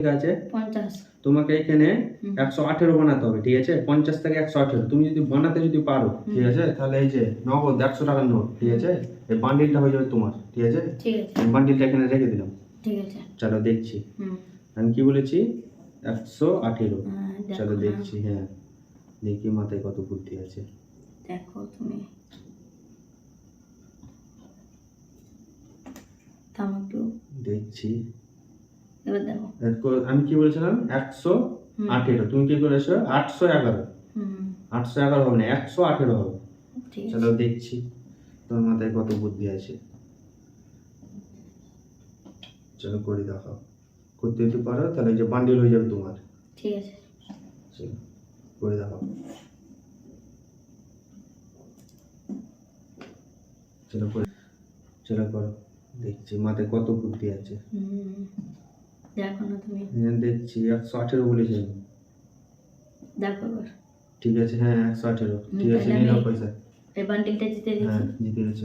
ঠিক আছে 50 তোমাকে এখানে 118 বানাতে হবে, ঠিক আছে? 50 থেকে 118 তুমি যদি বানাতে পারো, ঠিক আছে, তাহলে এই যে নগদ 100 টাকার নোট, ঠিক আছে, এই বান্ডিলটা হয়ে যাবে তোমার, ঠিক আছে? ঠিক আছে, এই বান্ডিলটা এখানে রেখে দিলাম, ঠিক আছে। চলো দেখছি। আমি কি বলেছি? 118। চলো দেখো দেখছি, হ্যাঁ দেখি মাথায় কত বুদ্ধি আছে। দেখো তুমি থামো একটু, দেখছি। এবার দেখো আমি কি বলেছিলাম? 118, তুমি কি করেছো? 811। 811 হবে না, 118 হবে। ঠিক চলো আছে, দেখছি তোমার মাথায় কত বুদ্ধি আছে। চলো করে দেখাও, করতে যদি পারো তাহলে এই যে বান্ডিল হয়ে যাবে তোমার। ঠিক আছে, চলো করে দেখাও। চলো করে, চলো করো, দেখছি মাথায় কত বুদ্ধি আছে। দেখো না তুমি, হ্যাঁ দেখছি 118 বলেছি আমি। দেখো এবার। ঠিক আছে, হ্যাঁ 118। ঠিক আছে, তাহলে নিয়ে নাও আমি পয়সা। এই বান্ডিলটা জিতে হ্যাঁ দিয়েছি। জিতে গেছো।